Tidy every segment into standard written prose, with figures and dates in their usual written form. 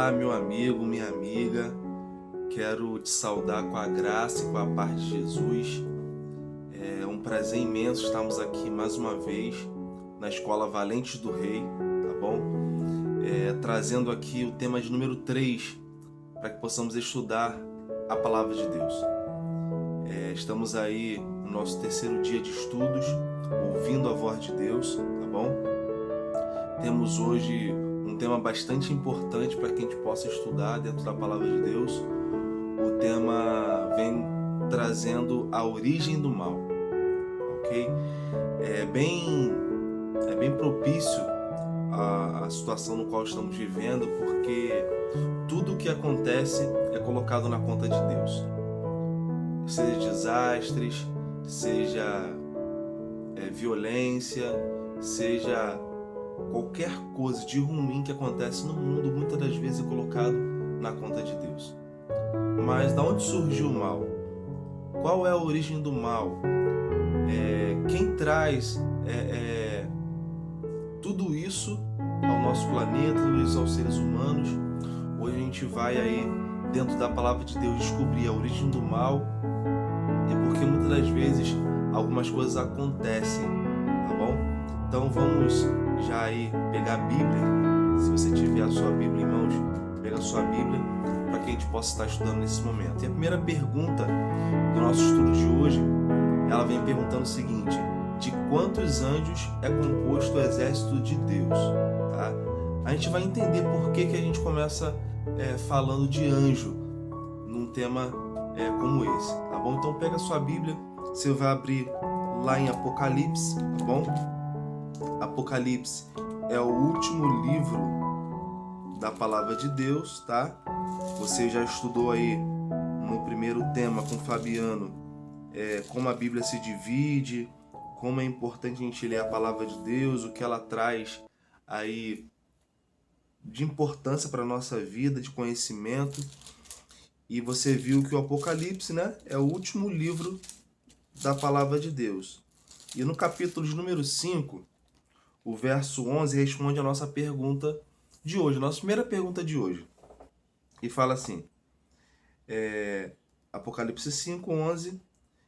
Olá, meu amigo, minha amiga. Quero te saudar com a graça e com a paz de Jesus. É um prazer imenso estarmos aqui mais uma vez na Escola Valentes do Rei, tá bom? Trazendo aqui o tema de número 3 para que possamos estudar a Palavra de Deus. Estamos aí no nosso terceiro dia de estudos, ouvindo a voz de Deus, tá bom? Temos hoje um tema bastante importante para que a gente possa estudar dentro da Palavra de Deus. O tema vem trazendo a origem do mal, ok? É bem propício à situação no qual estamos vivendo, porque tudo o que acontece é colocado na conta de Deus. Seja desastres, seja violência, seja qualquer coisa de ruim que acontece no mundo, muitas das vezes é colocado na conta de Deus. Mas da onde surgiu o mal? Qual é a origem do mal? Quem traz tudo isso ao nosso planeta, tudo isso aos seres humanos? Hoje a gente vai aí, dentro da palavra de Deus, descobrir a origem do mal e porque muitas das vezes algumas coisas acontecem, tá bom? Então vamos já aí pegar a Bíblia. Se você tiver a sua Bíblia em mãos, pega a sua Bíblia para que a gente possa estar estudando nesse momento. E a primeira pergunta do nosso estudo de hoje, ela vem perguntando o seguinte: de quantos anjos é composto o exército de Deus? Tá? A gente vai entender por que a gente começa falando de anjo num tema como esse, tá bom? Então pega a sua Bíblia, você vai abrir lá em Apocalipse, tá bom? Apocalipse é o último livro da palavra de Deus, tá? Você já estudou aí no primeiro tema com o Fabiano como a Bíblia se divide, como é importante a gente ler a palavra de Deus, o que ela traz aí de importância para a nossa vida, de conhecimento. E você viu que o Apocalipse, né, é o último livro da palavra de Deus. E no capítulo de número 5, o verso 11 responde a nossa pergunta de hoje, a nossa primeira pergunta de hoje. E fala assim, Apocalipse 5, 11,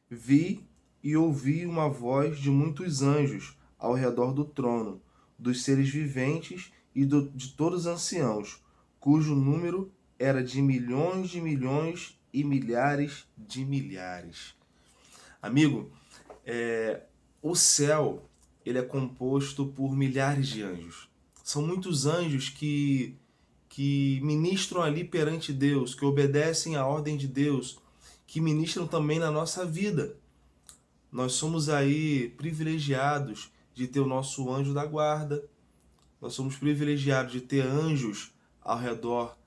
vi e ouvi uma voz de muitos anjos ao redor do trono, dos seres viventes e de todos os anciãos, cujo número era de milhões e milhares de milhares. Amigo, o céu ele é composto por milhares de anjos. São muitos anjos que ministram ali perante Deus, que obedecem à ordem de Deus, que ministram também na nossa vida. Nós somos aí privilegiados de ter o nosso anjo da guarda, nós somos privilegiados de ter anjos ao redor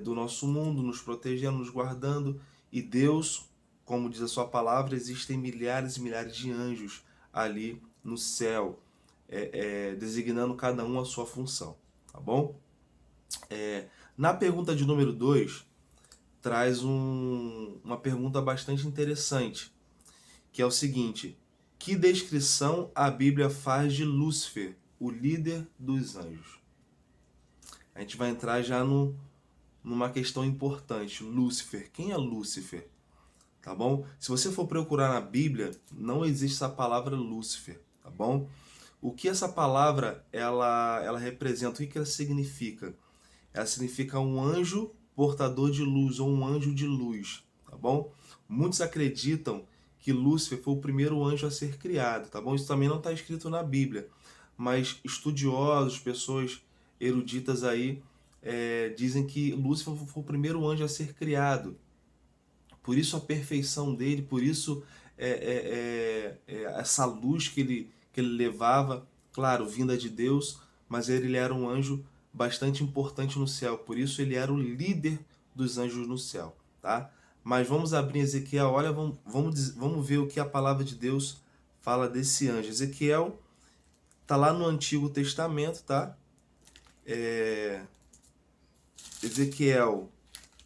do nosso mundo, nos protegendo, nos guardando, e Deus, como diz a sua palavra, existem milhares e milhares de anjos ali no céu, designando cada um a sua função, tá bom? Na pergunta de número 2, traz uma pergunta bastante interessante, que é o seguinte: que descrição a Bíblia faz de Lúcifer, o líder dos anjos? A gente vai entrar já numa questão importante. Lúcifer, quem é Lúcifer? Tá bom? Se você for procurar na Bíblia, não existe essa palavra Lúcifer, tá bom? O que essa palavra ela representa, o que ela significa? Ela significa um anjo portador de luz, ou um anjo de luz, tá bom? Muitos acreditam que Lúcifer foi o primeiro anjo a ser criado, tá bom? Isso também não está escrito na Bíblia, mas estudiosos, pessoas eruditas aí, dizem que Lúcifer foi o primeiro anjo a ser criado. Por isso a perfeição dele, por isso essa luz que ele levava, claro, vinda de Deus, mas ele era um anjo bastante importante no céu, por isso ele era o líder dos anjos no céu, tá? Mas vamos abrir Ezequiel, olha, vamos ver o que a palavra de Deus fala desse anjo. Ezequiel tá lá no Antigo Testamento, tá? Ezequiel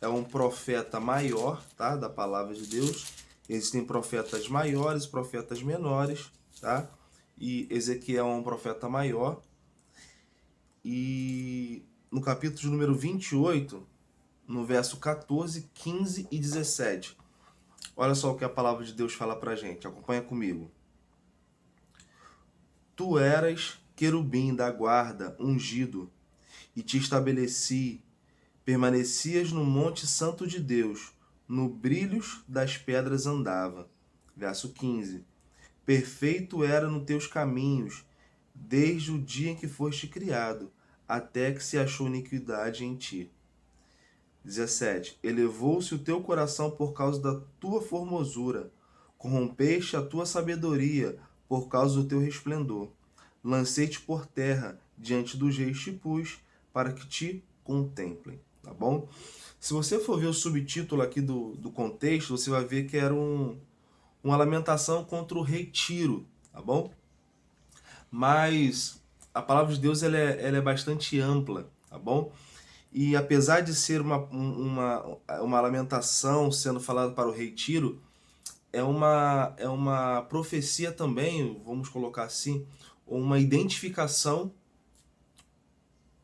é um profeta maior, tá? Da palavra de Deus. Existem profetas maiores, profetas menores, tá? E Ezequiel é um profeta maior. E no capítulo de número 28, no verso 14, 15 e 17. Olha só o que a palavra de Deus fala pra gente. Acompanha comigo. Tu eras querubim da guarda, ungido, e te estabeleci. Permanecias no monte santo de Deus, no brilho das pedras andava. Verso 15. Perfeito era nos teus caminhos, desde o dia em que foste criado, até que se achou iniquidade em ti. 17. Elevou-se o teu coração por causa da tua formosura, corrompeste a tua sabedoria por causa do teu resplendor. Lancei-te por terra, diante dos reis te pus, para que te contemplem. Tá bom? Se você for ver o subtítulo aqui do contexto, você vai ver que era uma lamentação contra o rei Tiro, tá bom? Mas a palavra de Deus ela é bastante ampla, tá bom? E apesar de ser uma lamentação sendo falada para o rei Tiro, é uma profecia também, vamos colocar assim, uma identificação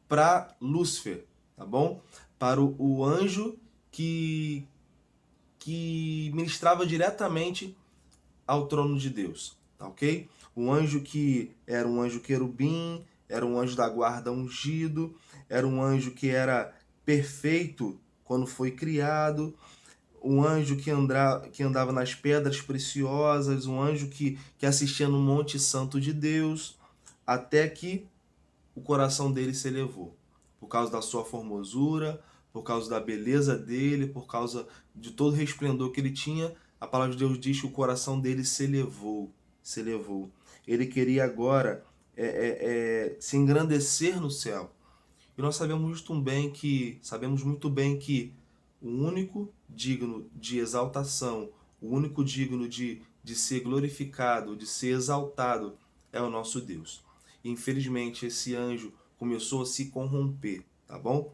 para Lúcifer, tá bom? Para o anjo que ministrava diretamente ao trono de Deus, tá ok? Um anjo que era um anjo querubim, era um anjo da guarda ungido, era um anjo que era perfeito quando foi criado, um anjo que andava nas pedras preciosas, um anjo que assistia no Monte Santo de Deus, até que o coração dele se elevou, por causa da sua formosura, por causa da beleza dele, por causa de todo o resplendor que ele tinha. A palavra de Deus diz que o coração dele se elevou, se elevou. Ele queria agora se engrandecer no céu. E nós sabemos muito bem que o único digno de exaltação, o único digno de ser glorificado, de ser exaltado, é o nosso Deus. E, infelizmente, esse anjo começou a se corromper, tá bom?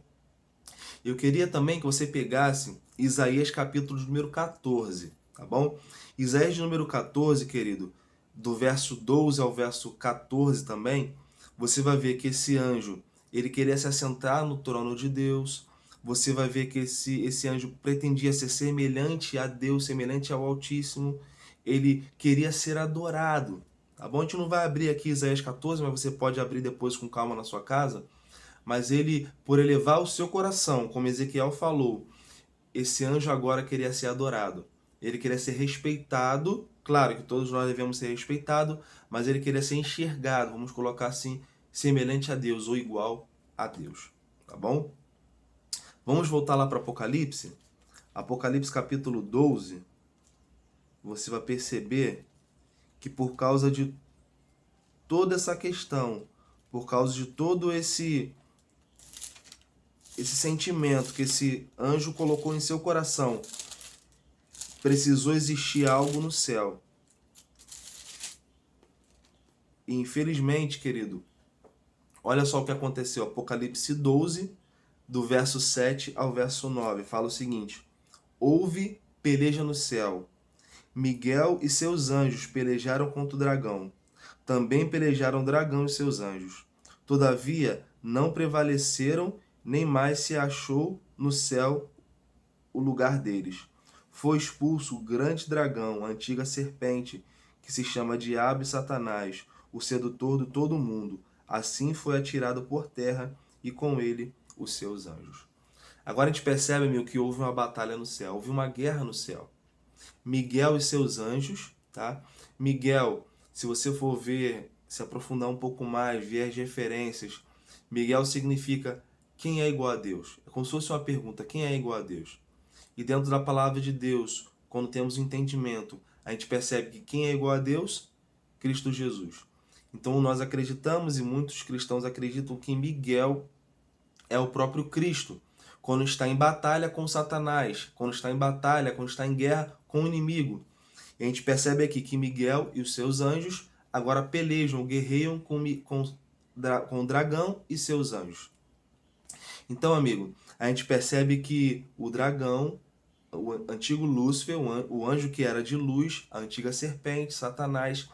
Eu queria também que você pegasse Isaías capítulo número 14, tá bom? Isaías número 14, querido, do verso 12 ao verso 14 também, você vai ver que esse anjo, ele queria se assentar no trono de Deus. Você vai ver que esse anjo pretendia ser semelhante a Deus, semelhante ao Altíssimo. Ele queria ser adorado, tá bom? A gente não vai abrir aqui Isaías 14, mas você pode abrir depois com calma na sua casa. Mas ele, por elevar o seu coração, como Ezequiel falou, esse anjo agora queria ser adorado. Ele queria ser respeitado. Claro que todos nós devemos ser respeitados, mas ele queria ser enxergado, vamos colocar assim, semelhante a Deus ou igual a Deus. Tá bom? Vamos voltar lá para Apocalipse. Apocalipse capítulo 12. Você vai perceber que por causa de toda essa questão, por causa de todo esse sentimento que esse anjo colocou em seu coração, precisou existir algo no céu. E infelizmente, querido, olha só o que aconteceu. Apocalipse 12, do verso 7 ao verso 9, fala o seguinte: houve peleja no céu. Miguel e seus anjos pelejaram contra o dragão. Também pelejaram o dragão e seus anjos. Todavia, não prevaleceram, nem mais se achou no céu o lugar deles. Foi expulso o grande dragão, a antiga serpente, que se chama Diabo e Satanás, o sedutor de todo mundo. Assim foi atirado por terra, e com ele os seus anjos. Agora a gente percebe, amigo, que houve uma batalha no céu, houve uma guerra no céu. Miguel e seus anjos, tá? Miguel, se você for ver, se aprofundar um pouco mais, ver as referências, Miguel significa quem é igual a Deus. É como se fosse uma pergunta, quem é igual a Deus? E dentro da palavra de Deus, quando temos entendimento, a gente percebe que quem é igual a Deus? Cristo Jesus. Então nós acreditamos, e muitos cristãos acreditam, que Miguel é o próprio Cristo, quando está em batalha com Satanás, quando está em batalha, quando está em guerra com o inimigo. E a gente percebe aqui que Miguel e os seus anjos agora pelejam, guerreiam com o dragão e seus anjos. Então, amigo, a gente percebe que o dragão, o antigo Lúcifer, o anjo que era de luz, a antiga serpente, Satanás,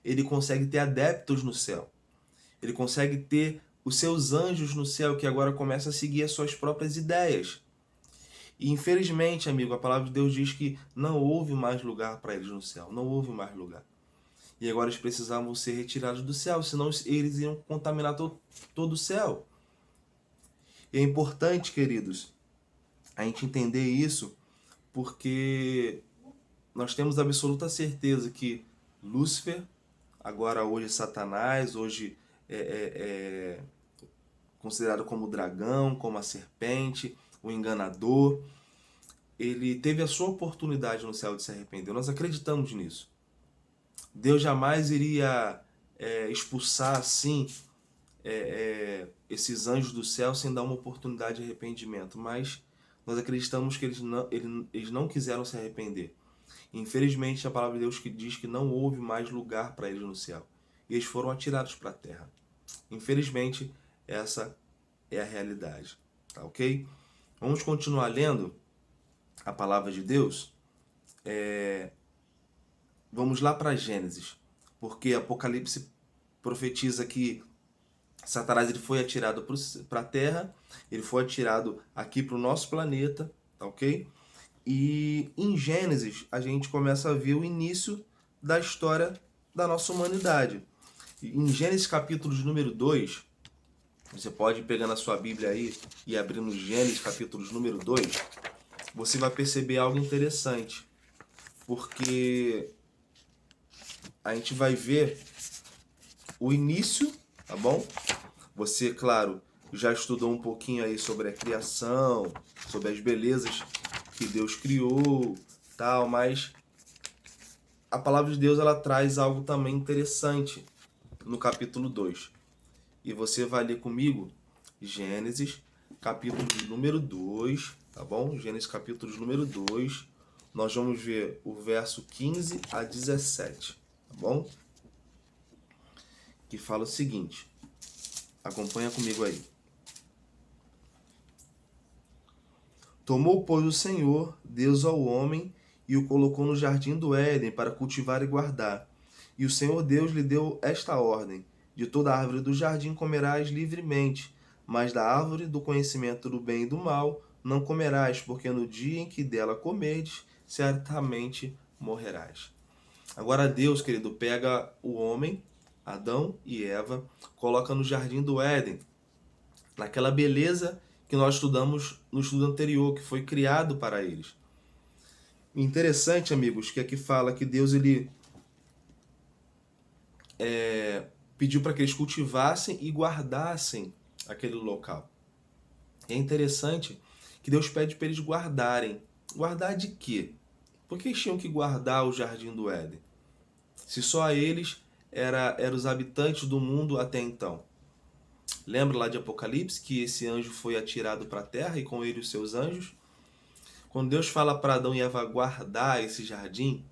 ele consegue ter adeptos no céu. Ele consegue ter os seus anjos no céu que agora começam a seguir as suas próprias ideias. E infelizmente, amigo, a palavra de Deus diz que não houve mais lugar para eles no céu, não houve mais lugar. E agora eles precisavam ser retirados do céu, senão eles iam contaminar todo o céu. E é importante, queridos, a gente entender isso, porque nós temos absoluta certeza que Lúcifer, agora hoje Satanás, hoje é considerado como o dragão, como a serpente, o enganador, ele teve a sua oportunidade no céu de se arrepender. Nós acreditamos nisso. Deus jamais iria expulsar assim esses anjos do céu sem dar uma oportunidade de arrependimento, mas nós acreditamos que eles não quiseram se arrepender. Infelizmente, a palavra de Deus que diz que não houve mais lugar para eles no céu. E eles foram atirados para a terra. Infelizmente, essa é a realidade. Tá ok? Vamos continuar lendo a palavra de Deus. Vamos lá para Gênesis. Porque Apocalipse profetiza que Satanás ele foi atirado para a terra. Ele foi atirado aqui para o nosso planeta. Tá ok? E em Gênesis a gente começa a ver o início da história da nossa humanidade. Em Gênesis capítulo de número 2, você pode pegar na sua Bíblia aí e abrir no Gênesis capítulo de número 2, você vai perceber algo interessante. Porque a gente vai ver o início, tá bom? Você, claro, já estudou um pouquinho aí sobre a criação, sobre as belezas que Deus criou, tal, mas a palavra de Deus ela traz algo também interessante no capítulo 2. E você vai ler comigo Gênesis, capítulo de número 2, tá bom? Gênesis, capítulo de número 2. Nós vamos ver o verso 15 a 17, tá bom? Que fala o seguinte. Acompanha comigo aí. Tomou, pois, o Senhor, Deus ao homem, e o colocou no jardim do Éden para cultivar e guardar. E o Senhor Deus lhe deu esta ordem: de toda árvore do jardim comerás livremente, mas da árvore do conhecimento do bem e do mal não comerás, porque no dia em que dela comerdes, certamente morrerás. Agora Deus, querido, pega o homem, Adão e Eva, coloca no jardim do Éden, naquela beleza que nós estudamos no estudo anterior, que foi criado para eles. Interessante, amigos, que aqui fala que Deus ele pediu para que eles cultivassem e guardassem aquele local. E é interessante que Deus pede para eles guardarem. Guardar de quê? Por que eles tinham que guardar o jardim do Éden? Se só eles eram os habitantes do mundo até então. Lembra lá de Apocalipse que esse anjo foi atirado para a terra e com ele os seus anjos? Quando Deus fala para Adão e Eva guardar esse jardim,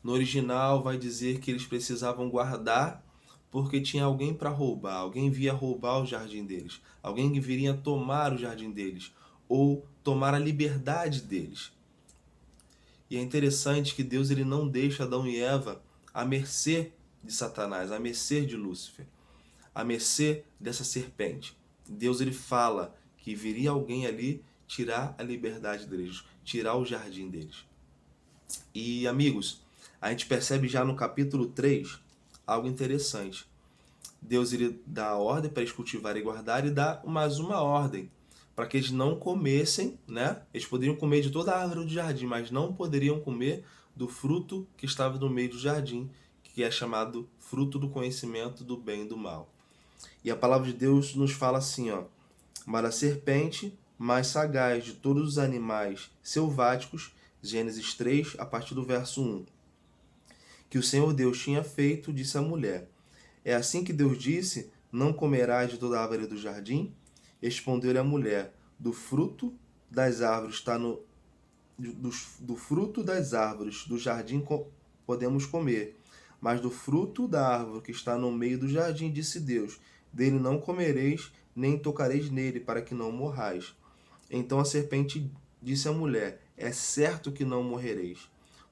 no original vai dizer que eles precisavam guardar porque tinha alguém para roubar, alguém via roubar o jardim deles, alguém que viria tomar o jardim deles ou tomar a liberdade deles. E é interessante que Deus ele não deixa Adão e Eva à mercê de Satanás, à mercê de Lúcifer, à mercê dessa serpente. Deus ele fala que viria alguém ali tirar a liberdade deles, tirar o jardim deles. E amigos, a gente percebe já no capítulo 3 algo interessante. Deus ele dá a ordem para eles cultivarem e guardar e dá mais uma ordem para que eles não comessem, né? Eles poderiam comer de toda a árvore do jardim, mas não poderiam comer do fruto que estava no meio do jardim, que é chamado fruto do conhecimento do bem e do mal. E a palavra de Deus nos fala assim, ó: mas a serpente, mais sagaz de todos os animais selváticos, Gênesis 3, a partir do verso 1, que o Senhor Deus tinha feito, disse à mulher: é assim que Deus disse: não comerás de toda a árvore do jardim? Respondeu-lhe a mulher: do fruto das árvores está do fruto das árvores do jardim podemos comer, mas do fruto da árvore que está no meio do jardim, disse Deus: dele não comereis, nem tocareis nele, para que não morrais. Então a serpente disse à mulher: é certo que não morrereis,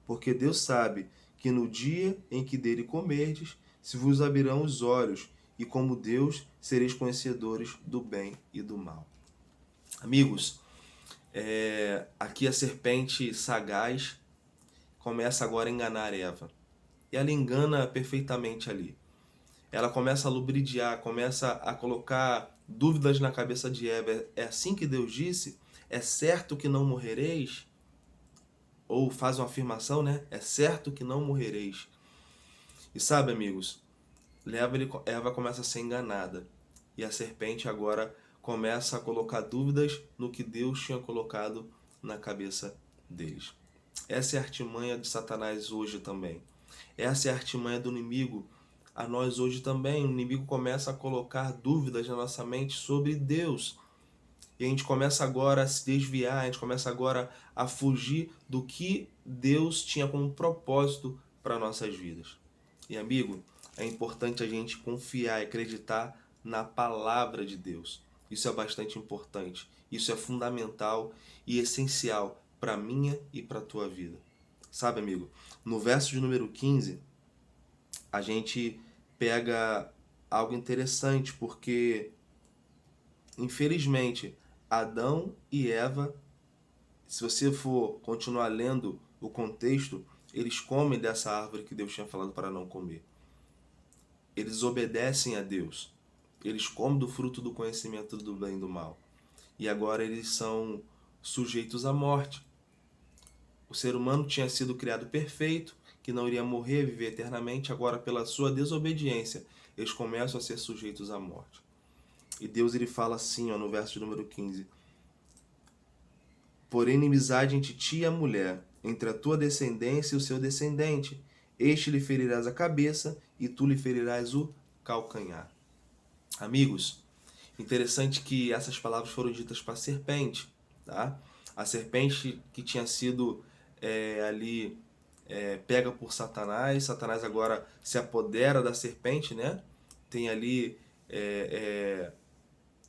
porque Deus sabe que no dia em que dele comerdes, se vos abrirão os olhos, e como Deus sereis conhecedores do bem e do mal. Amigos, aqui a serpente sagaz começa agora a enganar Eva. E ela engana perfeitamente ali. Ela começa a lubridiar, começa a colocar dúvidas na cabeça de Eva. É assim que Deus disse? É certo que não morrereis? Ou faz uma afirmação, né? É certo que não morrereis. E sabe, amigos, Eva começa a ser enganada. E a serpente agora começa a colocar dúvidas no que Deus tinha colocado na cabeça deles. Essa é a artimanha de Satanás hoje também. Essa é a artimanha do inimigo a nós hoje também. O inimigo começa a colocar dúvidas na nossa mente sobre Deus. E a gente começa agora a se desviar, a gente começa agora a fugir do que Deus tinha como propósito para nossas vidas. E amigo, é importante a gente confiar e acreditar na palavra de Deus. Isso é bastante importante. Isso é fundamental e essencial para minha e para a tua vida. Sabe, amigo? No verso de número 15, a gente pega algo interessante, porque, infelizmente, Adão e Eva, se você for continuar lendo o contexto, eles comem dessa árvore que Deus tinha falado para não comer. Eles obedecem a Deus. Eles comem do fruto do conhecimento do bem e do mal. E agora eles são sujeitos à morte. O ser humano tinha sido criado perfeito, que não iria morrer, viver eternamente. Agora, pela sua desobediência, eles começam a ser sujeitos à morte. E Deus ele fala assim, no verso de número 15: porém, inimizade entre ti e a mulher, entre a tua descendência e o seu descendente. Este lhe ferirás a cabeça e tu lhe ferirás o calcanhar. Amigos, interessante que essas palavras foram ditas para a serpente, tá? A serpente que tinha sido ali pega por Satanás. Satanás agora se apodera da serpente, né? Tem ali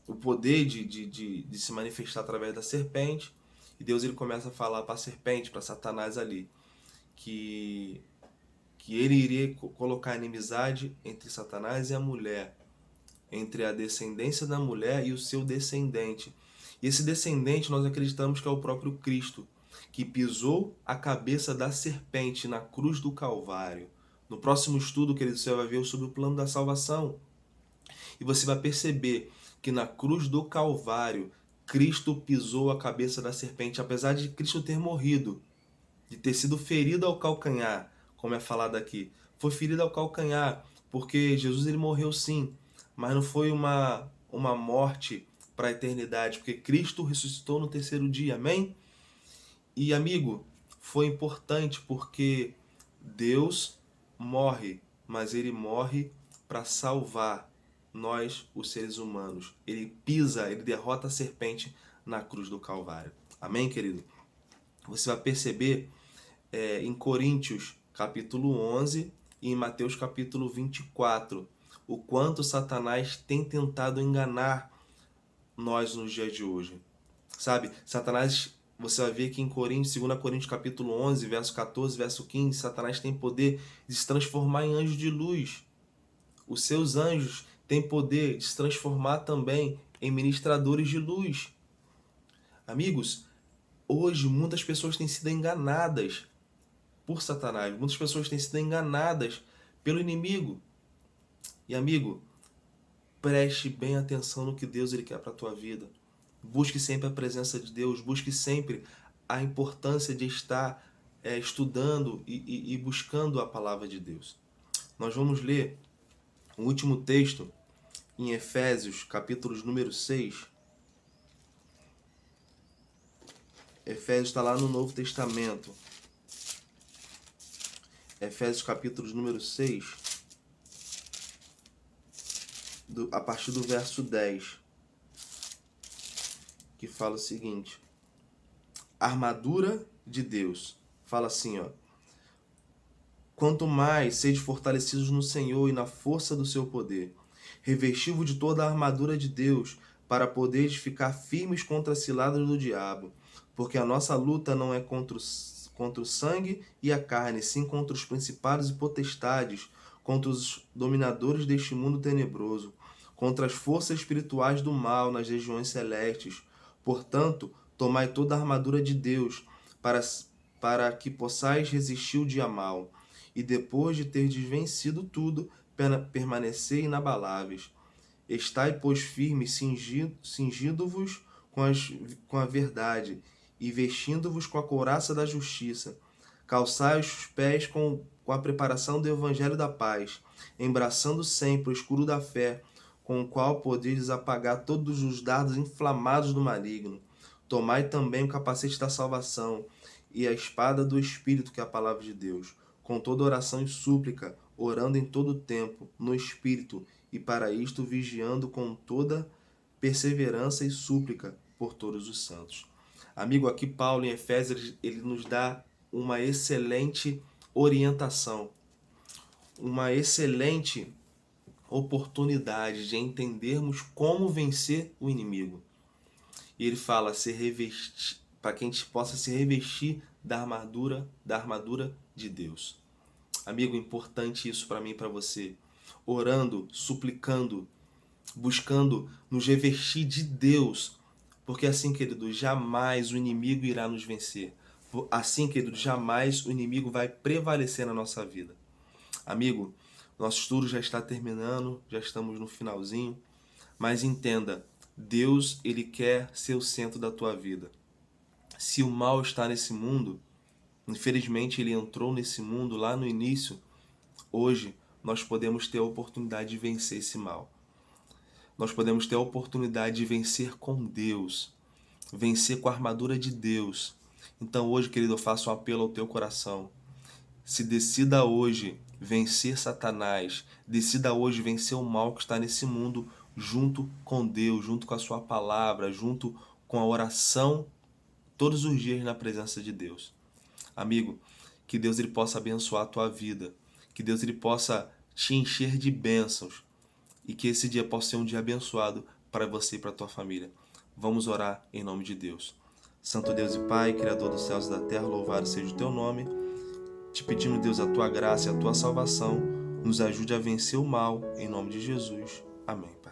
o poder de se manifestar através da serpente. E Deus ele começa a falar para a serpente, para Satanás ali, que ele iria colocar inimizade entre Satanás e a mulher, entre a descendência da mulher e o seu descendente. E esse descendente nós acreditamos que é o próprio Cristo, que pisou a cabeça da serpente na cruz do Calvário. No próximo estudo, querido, você vai ver sobre o plano da salvação. E você vai perceber que na cruz do Calvário, Cristo pisou a cabeça da serpente, apesar de Cristo ter morrido, de ter sido ferido ao calcanhar, como é falado aqui. Foi ferido ao calcanhar, porque Jesus ele morreu sim, mas não foi uma morte para a eternidade, porque Cristo ressuscitou no terceiro dia, amém? E amigo, foi importante porque Deus morre, mas ele morre para salvar nós, os seres humanos. Ele pisa, ele derrota a serpente na cruz do Calvário. Amém, querido? Você vai perceber em Coríntios capítulo 11 e em Mateus capítulo 24 o quanto Satanás tem tentado enganar nós nos dias de hoje. Sabe, Satanás, você vai ver que em Coríntios, 2 Coríntios capítulo 11, verso 14, verso 15, Satanás tem poder de se transformar em anjo de luz. Os seus anjos têm poder de se transformar também em ministradores de luz. Amigos, hoje muitas pessoas têm sido enganadas por Satanás. Muitas pessoas têm sido enganadas pelo inimigo. E amigo, preste bem atenção no que Deus ele quer para a tua vida. Busque sempre a presença de Deus. Busque sempre a importância de estar estudando e buscando a palavra de Deus. Nós vamos ler o último texto em Efésios, capítulo número 6. Efésios está lá no Novo Testamento. Efésios, capítulo número 6, a partir do verso 10, que fala o seguinte: armadura de Deus. Fala assim, quanto mais sede fortalecidos no Senhor e na força do seu poder, revesti-vos de toda a armadura de Deus, para poderes ficar firmes contra as ciladas do diabo, porque a nossa luta não é contra o sangue e a carne, sim contra os principados e potestades, contra os dominadores deste mundo tenebroso, contra as forças espirituais do mal nas regiões celestes. Portanto, tomai toda a armadura de Deus, para que possais resistir o dia mau, e depois de terdes vencido tudo, permanecer inabaláveis. Estai, pois, firmes, cingindo-vos com a verdade, e vestindo-vos com a couraça da justiça. Calçai os pés com a preparação do evangelho da paz, embraçando sempre o escudo da fé, com o qual podeis apagar todos os dardos inflamados do maligno. Tomai também o capacete da salvação e a espada do Espírito, que é a palavra de Deus, com toda oração e súplica, orando em todo tempo, no Espírito, e para isto vigiando com toda perseverança e súplica por todos os santos. Amigo, aqui Paulo em Efésios, ele nos dá uma excelente orientação, uma excelente oportunidade de entendermos como vencer o inimigo. E ele fala para que a gente possa se revestir da armadura de Deus. Amigo, importante isso para mim e para você. Orando, suplicando, buscando nos revestir de Deus. Porque assim, querido, jamais o inimigo irá nos vencer. Assim, querido, jamais o inimigo vai prevalecer na nossa vida. Amigo, nosso estudo já está terminando, já estamos no finalzinho. Mas entenda, Deus, ele quer ser o centro da tua vida. Se o mal está nesse mundo, infelizmente ele entrou nesse mundo lá no início, hoje nós podemos ter a oportunidade de vencer esse mal. Nós podemos ter a oportunidade de vencer com Deus, vencer com a armadura de Deus. Então hoje, querido, eu faço um apelo ao teu coração. Se decida hoje vencer Satanás, decida hoje vencer o mal que está nesse mundo, junto com Deus, junto com a sua palavra, junto com a oração, todos os dias na presença de Deus. Amigo, que Deus ele possa abençoar a tua vida, que Deus ele possa te encher de bênçãos e que esse dia possa ser um dia abençoado para você e para a tua família. Vamos orar em nome de Deus. Santo Deus e Pai, Criador dos céus e da terra, louvado seja o teu nome. Te pedindo, Deus, a tua graça e a tua salvação, nos ajude a vencer o mal, em nome de Jesus. Amém, Pai.